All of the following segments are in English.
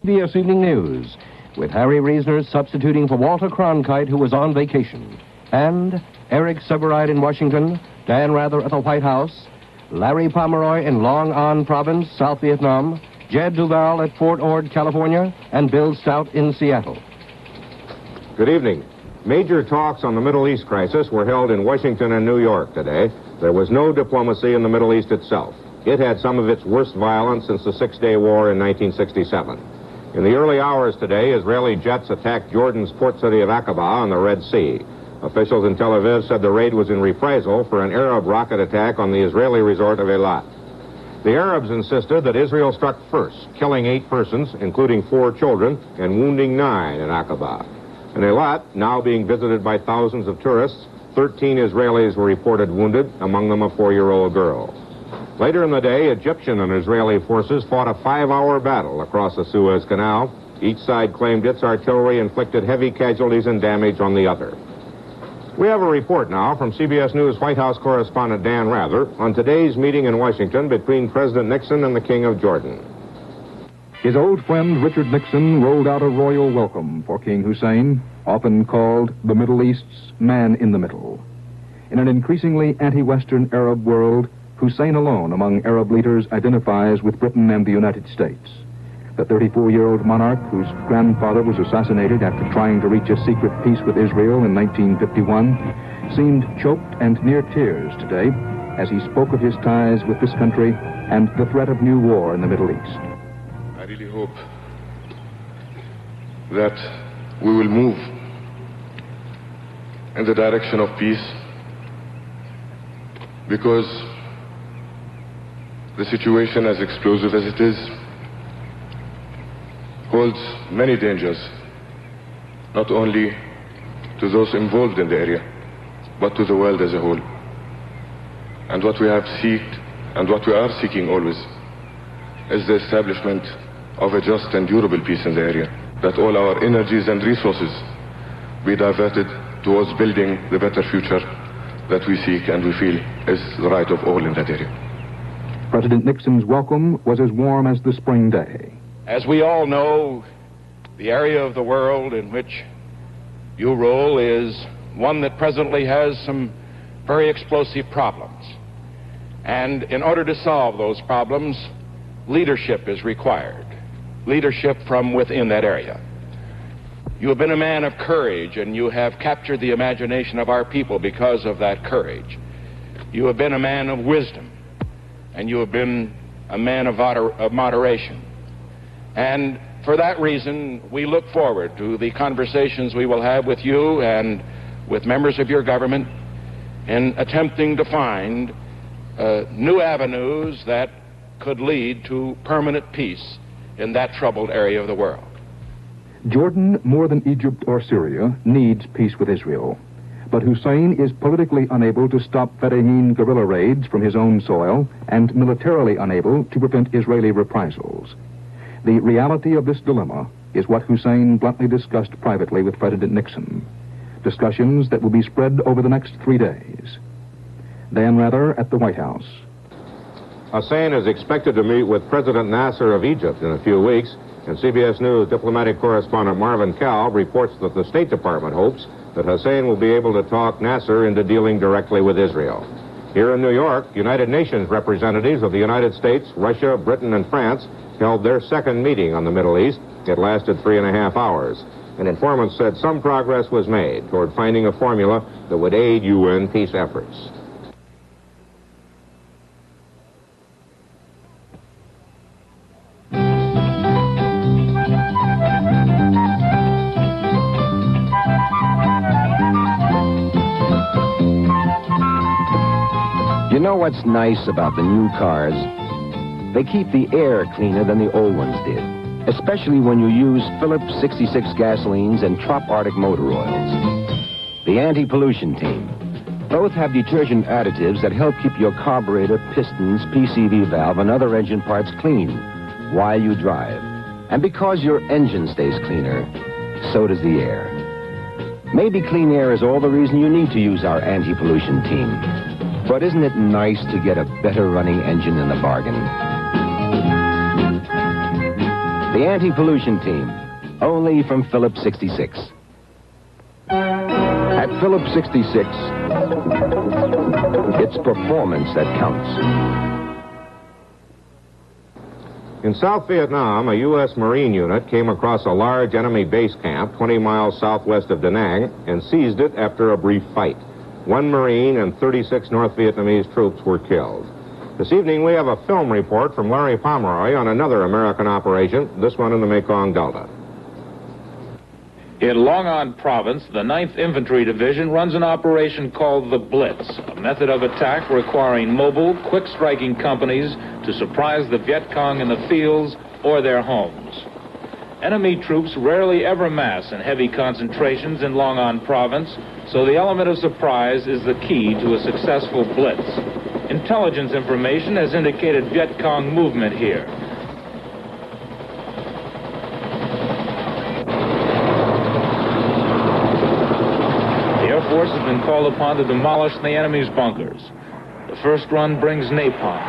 CBS Evening News, with Harry Reisner substituting for Walter Cronkite, who was on vacation, and Eric Seberide in Washington, Dan Rather at the White House, Larry Pomeroy in Long An Province, South Vietnam, Jed Duval at Fort Ord, California, and Bill Stout in Seattle. Good evening. Major talks on the Middle East crisis were held in Washington and New York today. There was no diplomacy in the Middle East itself. It had some of its worst violence since the Six-Day War in 1967. In the early hours today, Israeli jets attacked Jordan's port city of Aqaba on the Red Sea. Officials in Tel Aviv said the raid was in reprisal for an Arab rocket attack on the Israeli resort of Eilat. The Arabs insisted that Israel struck first, killing 8 persons, including 4 children, and wounding 9 in Aqaba. In Eilat, now being visited by thousands of tourists, 13 Israelis were reported wounded, among them a 4-year-old girl. Later in the day, Egyptian and Israeli forces fought a 5-hour battle across the Suez Canal. Each side claimed its artillery inflicted heavy casualties and damage on the other. We have a report now from CBS News White House correspondent Dan Rather on today's meeting in Washington between President Nixon and the King of Jordan. His old friend Richard Nixon rolled out a royal welcome for King Hussein, often called the Middle East's man in the middle. In an increasingly anti-Western Arab world, Hussein alone among Arab leaders identifies with Britain and the United States. The 34-year-old monarch, whose grandfather was assassinated after trying to reach a secret peace with Israel in 1951, seemed choked and near tears today as he spoke of his ties with this country and the threat of new war in the Middle East. I really hope that we will move in the direction of peace, because the situation, as explosive as it is, holds many dangers, not only to those involved in the area, but to the world as a whole. And what we have sought, and what we are seeking always, is the establishment of a just and durable peace in the area, that all our energies and resources be diverted towards building the better future that we seek and we feel is the right of all in that area. President Nixon's welcome was as warm as the spring day. As we all know, the area of the world in which you rule is one that presently has some very explosive problems. And in order to solve those problems, leadership is required. Leadership from within that area. You have been a man of courage, and you have captured the imagination of our people because of that courage. You have been a man of wisdom, and you have been a man of moderation. And for that reason, we look forward to the conversations we will have with you and with members of your government in attempting to find new avenues that could lead to permanent peace in that troubled area of the world. Jordan, more than Egypt or Syria, needs peace with Israel. But Hussein is politically unable to stop Fedayeen guerrilla raids from his own soil and militarily unable to prevent Israeli reprisals. The reality of this dilemma is what Hussein bluntly discussed privately with President Nixon. Discussions that will be spread over the next 3 days. Dan Rather at the White House. Hussein is expected to meet with President Nasser of Egypt in a few weeks, and CBS News diplomatic correspondent Marvin Kalb reports that the State Department hopes that Hussein will be able to talk Nasser into dealing directly with Israel. Here in New York, United Nations representatives of the United States, Russia, Britain, and France held their second meeting on the Middle East. It lasted 3.5 hours. And informants said some progress was made toward finding a formula that would aid UN peace efforts. You know what's nice about the new cars? They keep the air cleaner than the old ones did, especially when you use Phillips 66 gasolines and Trop Arctic motor oils. The anti-pollution team. Both have detergent additives that help keep your carburetor, pistons, PCV valve, and other engine parts clean while you drive. And because your engine stays cleaner, so does the air. Maybe clean air is all the reason you need to use our anti-pollution team. But isn't it nice to get a better running engine in the bargain? The anti-pollution team, only from Phillips 66. At Phillips 66, it's performance that counts. In South Vietnam, a U.S. Marine unit came across a large enemy base camp 20 miles southwest of Da Nang and seized it after a brief fight. 1 Marine and 36 North Vietnamese troops were killed. This evening, we have a film report from Larry Pomeroy on another American operation, this one in the Mekong Delta. In Long An Province, the 9th Infantry Division runs an operation called the Blitz, a method of attack requiring mobile, quick-striking companies to surprise the Viet Cong in the fields or their homes. Enemy troops rarely ever mass in heavy concentrations in Long An Province, so the element of surprise is the key to a successful blitz. Intelligence information has indicated Viet Cong movement here. Force has been called upon to demolish the enemy's bunkers. The first run brings napalm.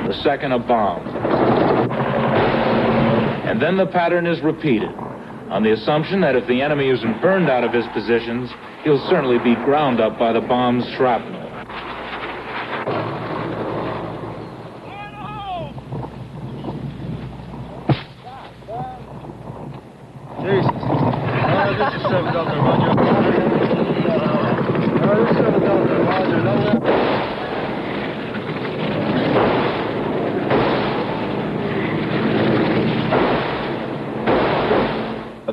The second, a bomb. And then the pattern is repeated, on the assumption that if the enemy isn't burned out of his positions, he'll certainly be ground up by the bomb's shrapnel.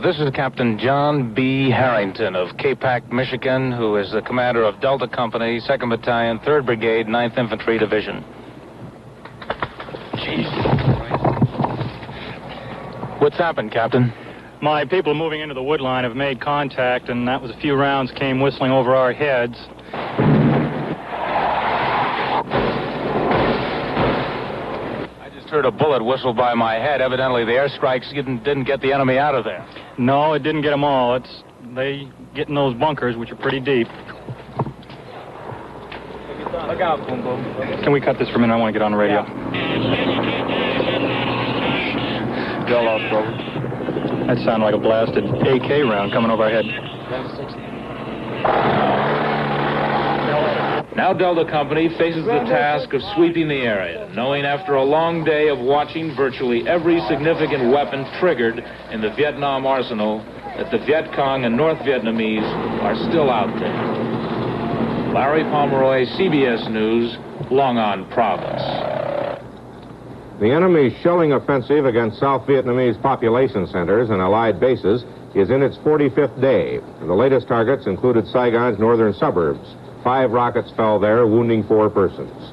This is Captain John B. Harrington of Capac, Michigan, who is the commander of Delta Company, 2nd Battalion, 3rd Brigade, 9th Infantry Division. Jesus Christ. What's happened, Captain? My people moving into the wood line have made contact, and that was a few rounds came whistling over our heads. I just heard a bullet whistle by my head. Evidently, the airstrikes didn't get the enemy out of there. No, it didn't get them all. They get in those bunkers, which are pretty deep. Look out, Boom Boom. Can we cut this for a minute? I want to get on the radio. Bell off, Grover. That sounded like a blasted AK round coming over our head. Now Delta Company faces the task of sweeping the area, knowing after a long day of watching virtually every significant weapon triggered in the Vietnam arsenal that the Viet Cong and North Vietnamese are still out there. Larry Pomeroy, CBS News, Long An Province. The enemy's shelling offensive against South Vietnamese population centers and allied bases is in its 45th day. The latest targets included Saigon's northern suburbs. 5 rockets fell there, wounding 4 persons.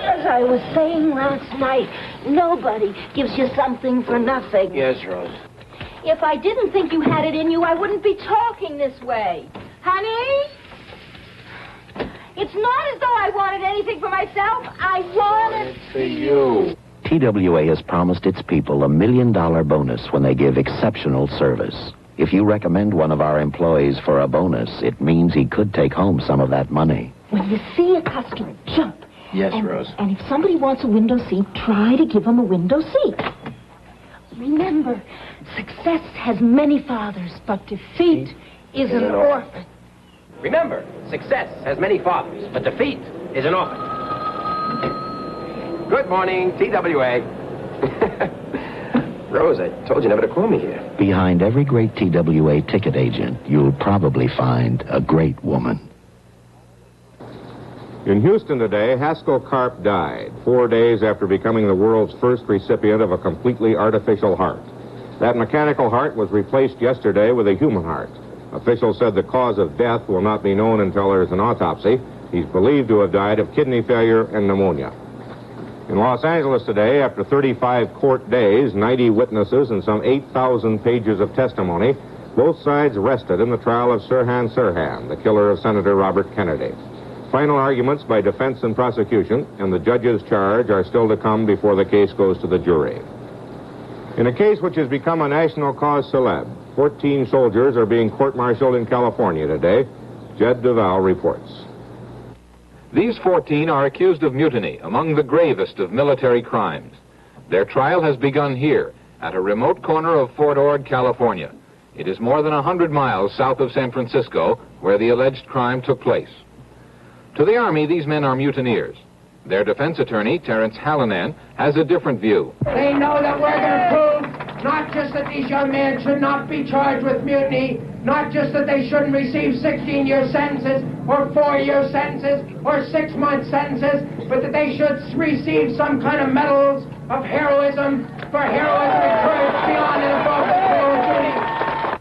As I was saying last night, nobody gives you something for nothing. Yes, Rose. If I didn't think you had it in you, I wouldn't be talking this way. Honey? It's not as though I wanted anything for myself. I want it for you. TWA has promised its people $1 million bonus when they give exceptional service. If you recommend one of our employees for a bonus, it means he could take home some of that money. When you see a customer, jump. Yes, Rose. And if somebody wants a window seat, try to give them a window seat. Remember, success has many fathers, but defeat is an orphan. Remember, success has many fathers, but defeat is an orphan. Good morning, TWA. Rose, I told you never to call me here. Behind every great TWA ticket agent, you'll probably find a great woman. In Houston today, Haskell Karp died 4 days after becoming the world's first recipient of a completely artificial heart. That mechanical heart was replaced yesterday with a human heart. Officials said the cause of death will not be known until there is an autopsy. He's believed to have died of kidney failure and pneumonia. In Los Angeles today, after 35 court days, 90 witnesses, and some 8,000 pages of testimony, both sides rested in the trial of Sirhan Sirhan, the killer of Senator Robert Kennedy. Final arguments by defense and prosecution and the judge's charge are still to come before the case goes to the jury. In a case which has become a national cause célèbre, 14 soldiers are being court-martialed in California today. Jed Duval reports. These 14 are accused of mutiny, among the gravest of military crimes. Their trial has begun here, at a remote corner of Fort Ord, California. It is more than 100 miles south of San Francisco, where the alleged crime took place. To the Army, these men are mutineers. Their defense attorney, Terrence Hallinan, has a different view. They know that we're going to prove not just that these young men should not be charged with mutiny, not just that they shouldn't receive 16-year sentences or 4-year sentences or 6-month sentences, but that they should receive some kind of medals of heroism for heroism and courage beyond and above the call of duty.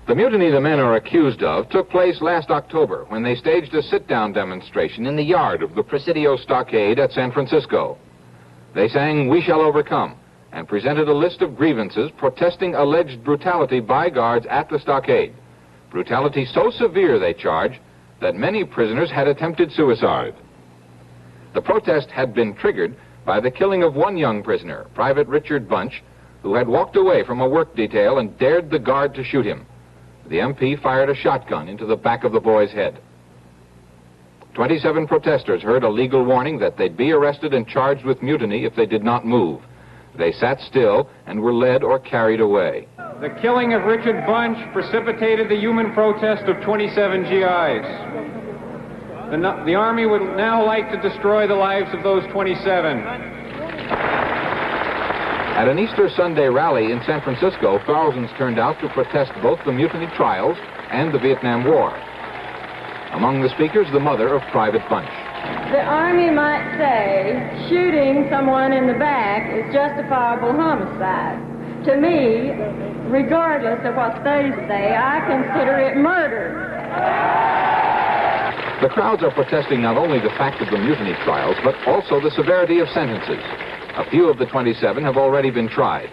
The mutiny the men are accused of took place last October when they staged a sit-down demonstration in the yard of the Presidio Stockade at San Francisco. They sang "We Shall Overcome" and presented a list of grievances protesting alleged brutality by guards at the stockade. Brutality so severe, they charge, that many prisoners had attempted suicide. The protest had been triggered by the killing of one young prisoner, Private Richard Bunch, who had walked away from a work detail and dared the guard to shoot him. The MP fired a shotgun into the back of the boy's head. 27 protesters heard a legal warning that they'd be arrested and charged with mutiny if they did not move. They sat still and were led or carried away. The killing of Richard Bunch precipitated the human protest of 27 GIs. The Army would now like to destroy the lives of those 27. At an Easter Sunday rally in San Francisco, thousands turned out to protest both the mutiny trials and the Vietnam War. Among the speakers, the mother of Private Bunch. The Army might say shooting someone in the back is justifiable homicide. To me, regardless of what they say, I consider it murder. The crowds are protesting not only the fact of the mutiny trials, but also the severity of sentences. A few of the 27 have already been tried.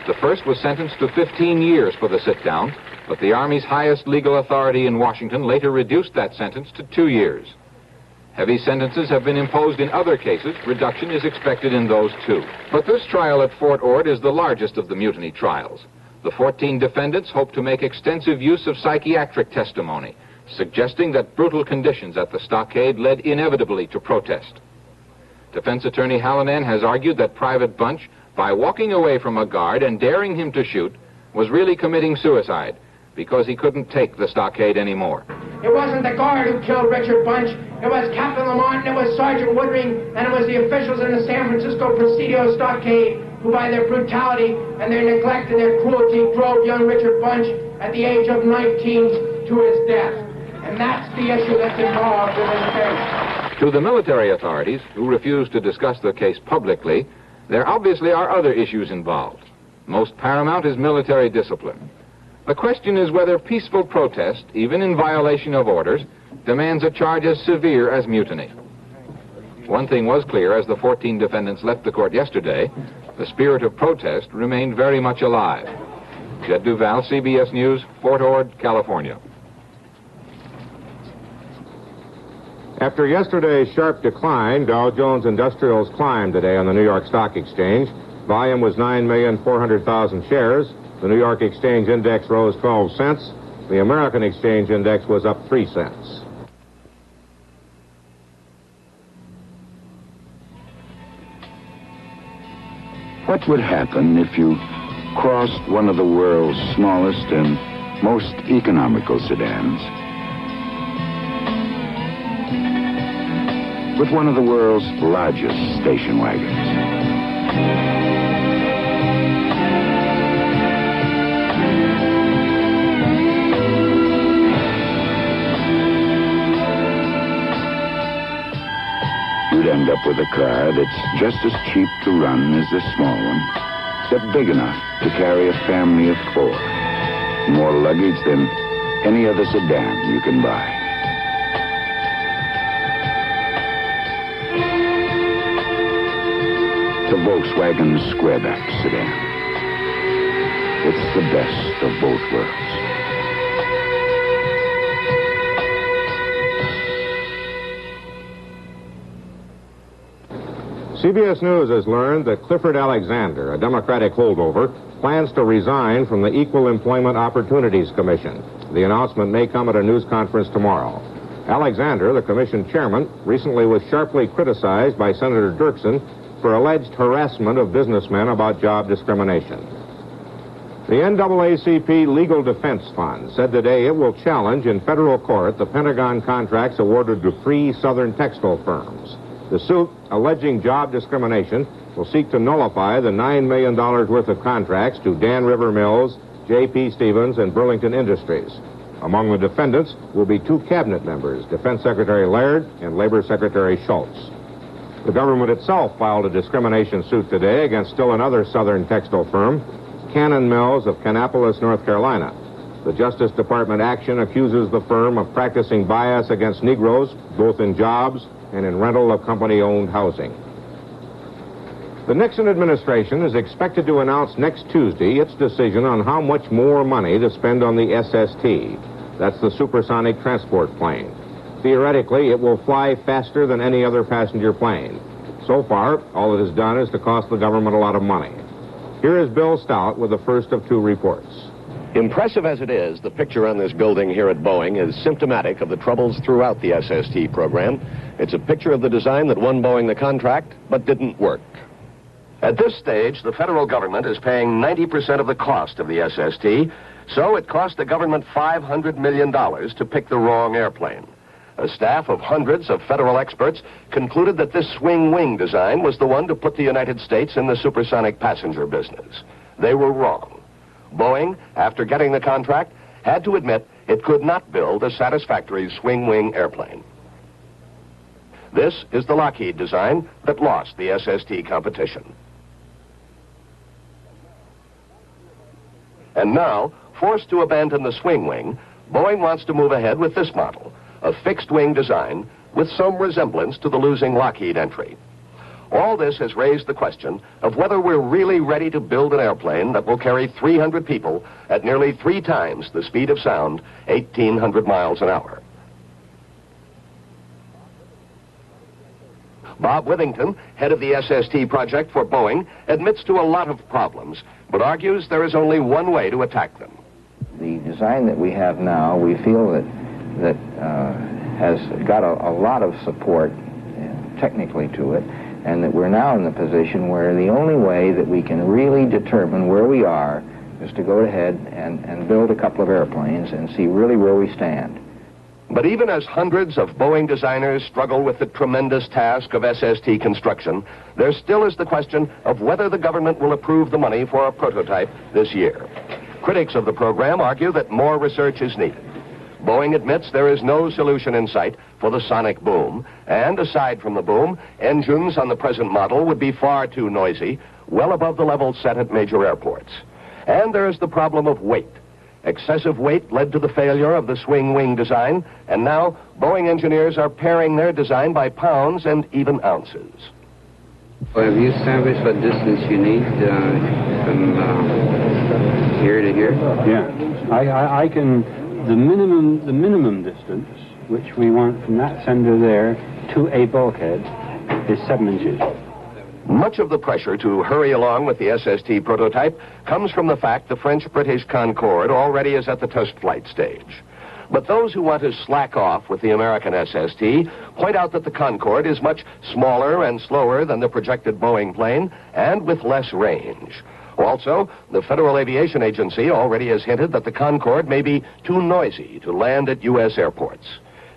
The first was sentenced to 15 years for the sit-down, but the Army's highest legal authority in Washington later reduced that sentence to 2 years. Heavy sentences have been imposed in other cases. Reduction is expected in those too. But this trial at Fort Ord is the largest of the mutiny trials. The 14 defendants hope to make extensive use of psychiatric testimony, suggesting that brutal conditions at the stockade led inevitably to protest. Defense attorney Hallinan has argued that Private Bunch, by walking away from a guard and daring him to shoot, was really committing suicide because he couldn't take the stockade anymore. It wasn't the guard who killed Richard Bunch. It was Captain Lamont, and it was Sergeant Woodring, and it was the officials in the San Francisco Presidio Stockade who, by their brutality and their neglect and their cruelty, drove young Richard Bunch at the age of 19 to his death. And that's the issue that's involved in this case. To the military authorities, who refuse to discuss the case publicly, there obviously are other issues involved. Most paramount is military discipline. The question is whether peaceful protest, even in violation of orders, demands a charge as severe as mutiny. One thing was clear as the 14 defendants left the court yesterday: the spirit of protest remained very much alive. Jed Duval, CBS News, Fort Ord, California. After yesterday's sharp decline, Dow Jones Industrials climbed today on the New York Stock Exchange. Volume was 9,400,000 shares. The New York Exchange Index rose 12 cents. The American Exchange Index was up 3 cents. What would happen if you crossed one of the world's smallest and most economical sedans with one of the world's largest station wagons? You'd end up with a car that's just as cheap to run as this small one, except big enough to carry a family of 4. More luggage than any other sedan you can buy. The Volkswagen Squareback sedan. It's the best of both worlds. CBS News has learned that Clifford Alexander, a Democratic holdover, plans to resign from the Equal Employment Opportunities Commission. The announcement may come at a news conference tomorrow. Alexander, the commission chairman, recently was sharply criticized by Senator Dirksen for alleged harassment of businessmen about job discrimination. The NAACP Legal Defense Fund said today it will challenge in federal court the Pentagon contracts awarded to 3 Southern textile firms. The suit, alleging job discrimination, will seek to nullify the $9 million worth of contracts to Dan River Mills, J.P. Stevens, and Burlington Industries. Among the defendants will be 2 cabinet members, Defense Secretary Laird and Labor Secretary Schultz. The government itself filed a discrimination suit today against still another Southern textile firm, Cannon Mills of Kannapolis, North Carolina. The Justice Department action accuses the firm of practicing bias against Negroes, both in jobs and in rental of company-owned housing. The Nixon administration is expected to announce next Tuesday its decision on how much more money to spend on the SST. That's the supersonic transport plane. Theoretically, it will fly faster than any other passenger plane. So far, all it has done is to cost the government a lot of money. Here is Bill Stout with the first of 2 reports. Impressive as it is, the picture on this building here at Boeing is symptomatic of the troubles throughout the SST program. It's a picture of the design that won Boeing the contract, but didn't work. At this stage, the federal government is paying 90% of the cost of the SST, so it cost the government $500 million to pick the wrong airplane. A staff of hundreds of federal experts concluded that this swing-wing design was the one to put the United States in the supersonic passenger business. They were wrong. Boeing, after getting the contract, had to admit it could not build a satisfactory swing-wing airplane. This is the Lockheed design that lost the SST competition. And now, forced to abandon the swing wing, Boeing wants to move ahead with this model, a fixed-wing design with some resemblance to the losing Lockheed entry. All this has raised the question of whether we're really ready to build an airplane that will carry 300 people at nearly 3 times the speed of sound, 1,800 miles an hour. Bob Withington, head of the SST project for Boeing, admits to a lot of problems, but argues there is only one way to attack them. The design that we have now, we feel that has got a lot of support technically to it, and that we're now in the position where the only way that we can really determine where we are is to go ahead and build a couple of airplanes and see really where we stand. But even as hundreds of Boeing designers struggle with the tremendous task of SST construction, there still is the question of whether the government will approve the money for a prototype this year. Critics of the program argue that more research is needed. Boeing admits there is no solution in sight for the sonic boom, and aside from the boom, engines on the present model would be far too noisy, well above the level set at major airports. And there is the problem of weight. Excessive weight led to the failure of the swing-wing design, and now Boeing engineers are paring their design by pounds and even ounces. Well, have you established what distance you need from here to here? Yeah, I can. The minimum distance which we want from that sender there to a bulkhead is 7 inches. Much of the pressure to hurry along with the SST prototype comes from the fact the French-British Concorde already is at the test flight stage. But those who want to slack off with the American SST point out that the Concorde is much smaller and slower than the projected Boeing plane and with less range. Also, the Federal Aviation Agency already has hinted that the Concorde may be too noisy to land at U.S. airports.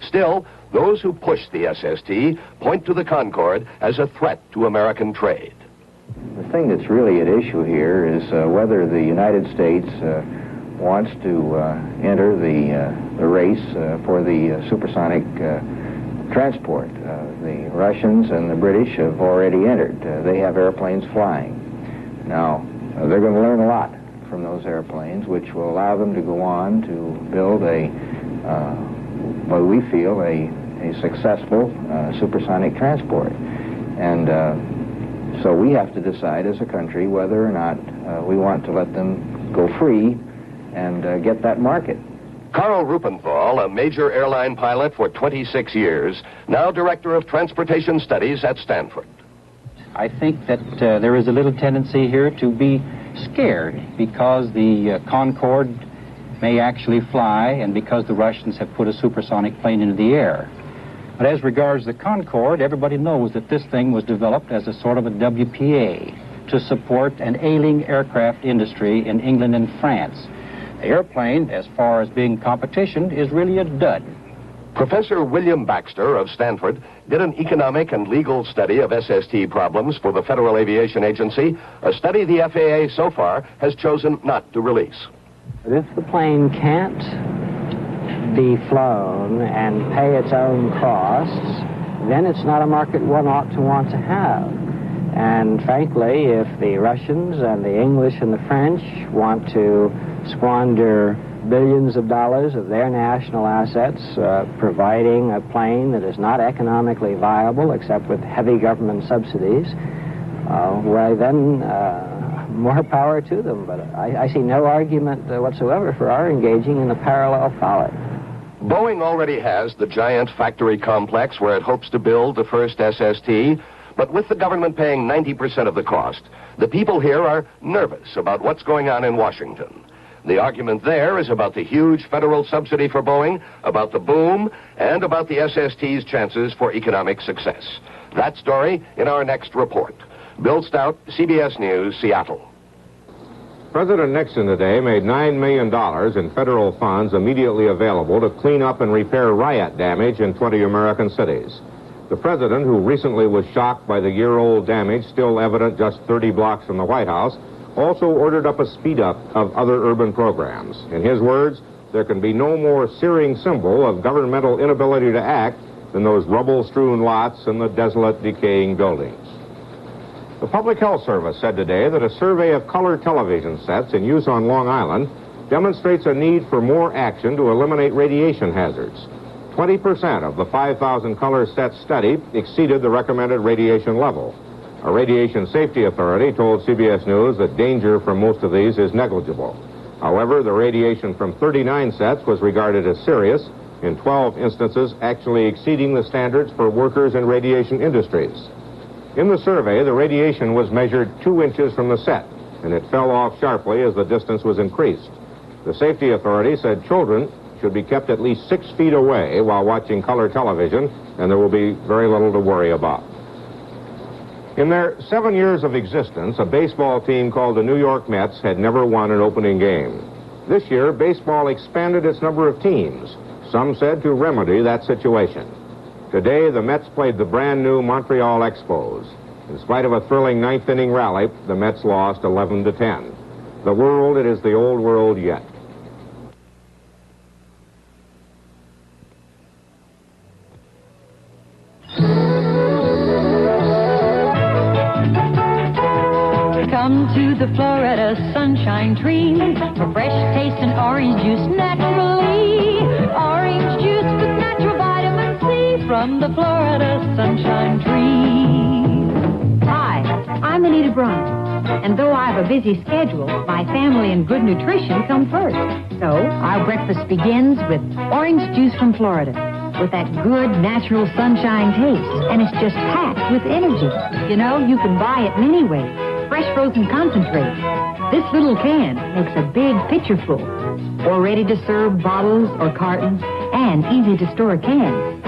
Still, those who push the SST point to the Concorde as a threat to American trade. The thing that's really at issue here is whether the United States wants to enter the race for the supersonic transport. The Russians and the British have already entered. They have airplanes flying. Now, they're going to learn a lot from those airplanes, which will allow them to go on to build what we feel a successful supersonic transport. And so we have to decide as a country whether or not we want to let them go free and get that market. Carl Rupenthal, a major airline pilot for 26 years, now director of transportation studies at Stanford. I think that there is a little tendency here to be scared because the Concorde may actually fly and because the Russians have put a supersonic plane into the air. But as regards the Concorde, everybody knows that this thing was developed as a sort of a WPA to support an ailing aircraft industry in England and France. The airplane, as far as being competition, is really a dud. Professor William Baxter of Stanford did an economic and legal study of SST problems for the Federal Aviation Agency, a study the FAA so far has chosen not to release. But if the plane can't be flown and pay its own costs, then it's not a market one ought to want to have. And frankly, if the Russians and the English and the French want to squander billions of dollars of their national assets providing a plane that is not economically viable except with heavy government subsidies, well then more power to them. But I see no argument whatsoever for our engaging in a parallel folly. Boeing already has the giant factory complex where it hopes to build the first SST, but with the government paying 90% of the cost, the people here are nervous about what's going on in Washington. The argument there is about the huge federal subsidy for Boeing, about the boom, and about the SST's chances for economic success. That story in our next report. Bill Stout, CBS News, Seattle. President Nixon today made $9 million in federal funds immediately available to clean up and repair riot damage in 20 American cities. The president, who recently was shocked by the year-old damage still evident just 30 blocks from the White House, also ordered up a speed-up of other urban programs. In his words, there can be no more searing symbol of governmental inability to act than those rubble-strewn lots and the desolate, decaying buildings. The Public Health Service said today that a survey of color television sets in use on Long Island demonstrates a need for more action to eliminate radiation hazards. 20% of the 5,000 color sets studied exceeded the recommended radiation level. A radiation safety authority told CBS News that danger from most of these is negligible. However, the radiation from 39 sets was regarded as serious, in 12 instances actually exceeding the standards for workers in radiation industries. In the survey, the radiation was measured 2 inches from the set, and it fell off sharply as the distance was increased. The safety authority said children should be kept at least 6 feet away while watching color television, and there will be very little to worry about. In their 7 years of existence, a baseball team called the New York Mets had never won an opening game. This year, baseball expanded its number of teams, some said to remedy that situation. Today, the Mets played the brand-new Montreal Expos. In spite of a thrilling ninth-inning rally, the Mets lost 11-10. The world, it is the old world yet. Come to the Florida Sunshine Dream for fresh taste and orange juice naturally. Orange juice with natural vitamin C from the Florida Sunshine Dream. Hi, I'm Anita Bryant, and though I have a busy schedule, my family and good nutrition come first. So our breakfast begins with orange juice from Florida, with that good natural sunshine taste, and it's just packed with energy. You know, you can buy it many ways. Fresh frozen concentrate. This little can makes a big pitcher full, or ready-to-serve bottles or cartons, and easy-to-store cans.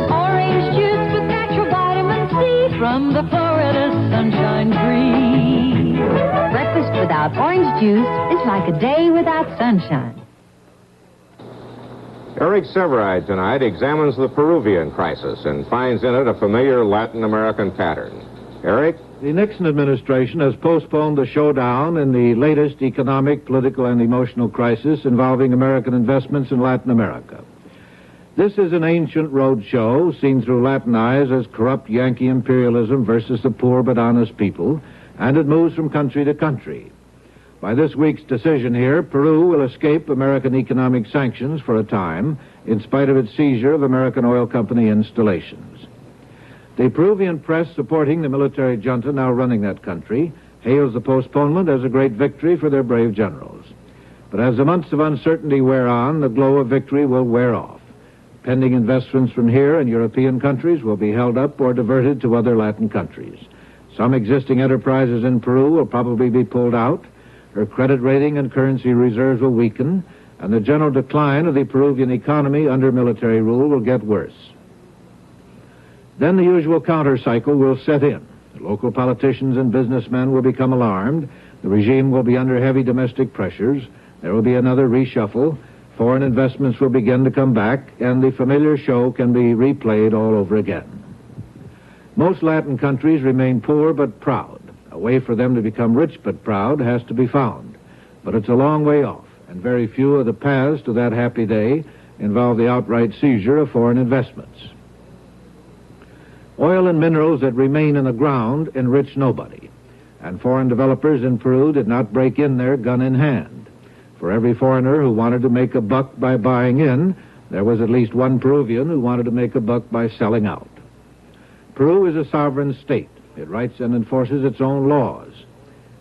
Orange juice with natural vitamin C from the Florida Sunshine Dream. Breakfast without orange juice is like a day without sunshine. Eric Severide tonight examines the Peruvian crisis and finds in it a familiar Latin American pattern. Eric? The Nixon administration has postponed the showdown in the latest economic, political, and emotional crisis involving American investments in Latin America. This is an ancient roadshow seen through Latin eyes as corrupt Yankee imperialism versus the poor but honest people, and it moves from country to country. By this week's decision here, Peru will escape American economic sanctions for a time, in spite of its seizure of American oil company installations. The Peruvian press supporting the military junta now running that country hails the postponement as a great victory for their brave generals. But as the months of uncertainty wear on, the glow of victory will wear off. Pending investments from here and European countries will be held up or diverted to other Latin countries. Some existing enterprises in Peru will probably be pulled out. Her credit rating and currency reserves will weaken, and the general decline of the Peruvian economy under military rule will get worse. Then the usual counter-cycle will set in. The local politicians and businessmen will become alarmed. The regime will be under heavy domestic pressures. There will be another reshuffle. Foreign investments will begin to come back, and the familiar show can be replayed all over again. Most Latin countries remain poor but proud. A way for them to become rich but proud has to be found. But it's a long way off, and very few of the paths to that happy day involve the outright seizure of foreign investments. Oil and minerals that remain in the ground enrich nobody, and foreign developers in Peru did not break in there gun in hand. For every foreigner who wanted to make a buck by buying in, there was at least one Peruvian who wanted to make a buck by selling out. Peru is a sovereign state. It writes and enforces its own laws.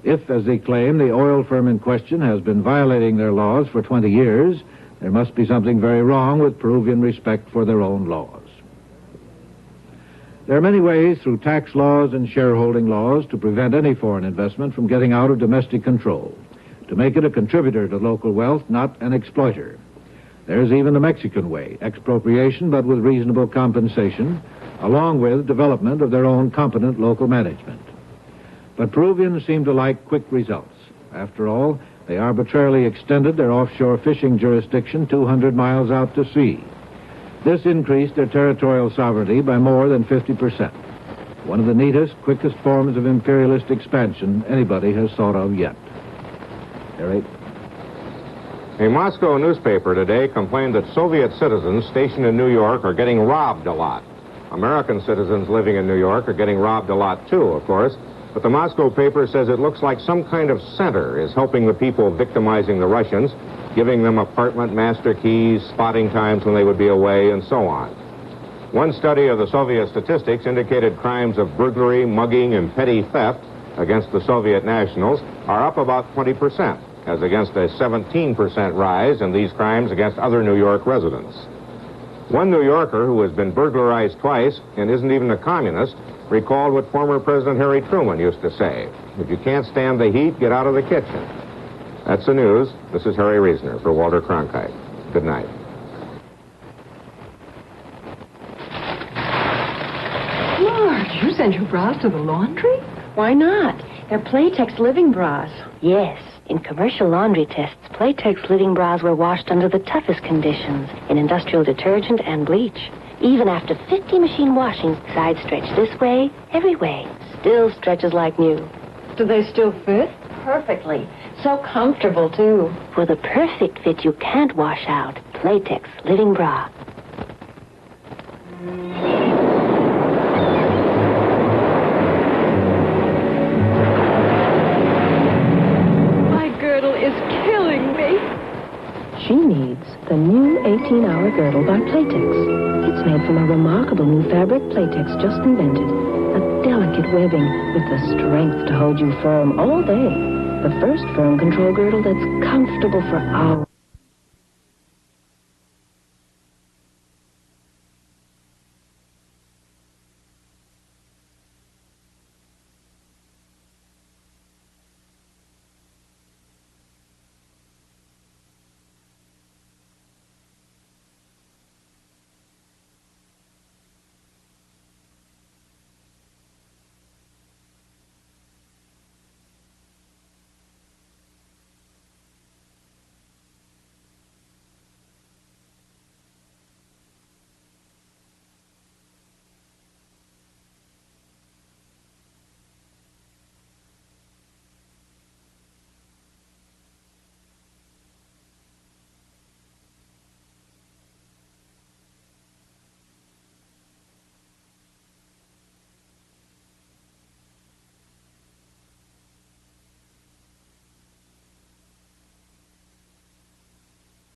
If, as they claim, the oil firm in question has been violating their laws for 20 years, there must be something very wrong with Peruvian respect for their own laws. There are many ways through tax laws and shareholding laws to prevent any foreign investment from getting out of domestic control, to make it a contributor to local wealth, not an exploiter. There's even the Mexican way, expropriation but with reasonable compensation, along with development of their own competent local management. But Peruvians seem to like quick results. After all, they arbitrarily extended their offshore fishing jurisdiction 200 miles out to sea. This increased their territorial sovereignty by more than 50%. One of the neatest, quickest forms of imperialist expansion anybody has thought of yet. Harry? A Moscow newspaper today complained that Soviet citizens stationed in New York are getting robbed a lot. American citizens living in New York are getting robbed a lot too, of course, but the Moscow paper says it looks like some kind of center is helping the people victimizing the Russians, giving them apartment master keys, spotting times when they would be away, and so on. One study of the Soviet statistics indicated crimes of burglary, mugging, and petty theft against the Soviet nationals are up about 20%, as against a 17% rise in these crimes against other New York residents. One New Yorker who has been burglarized twice and isn't even a communist recalled what former President Harry Truman used to say: if you can't stand the heat, get out of the kitchen. That's the news. This is Harry Reasoner for Walter Cronkite. Good night. Lord, you send your bras to the laundry? Why not? They're Playtex living bras. Yes. In commercial laundry tests, Playtex living bras were washed under the toughest conditions in industrial detergent and bleach. Even after 50 machine washings, side stretch this way, every way, still stretches like new. Do they still fit? Perfectly. So comfortable, too. For the perfect fit you can't wash out, Playtex living bra. She needs the new 18-hour girdle by Playtex. It's made from a remarkable new fabric Playtex just invented. A delicate webbing with the strength to hold you firm all day. The first firm control girdle that's comfortable for hours.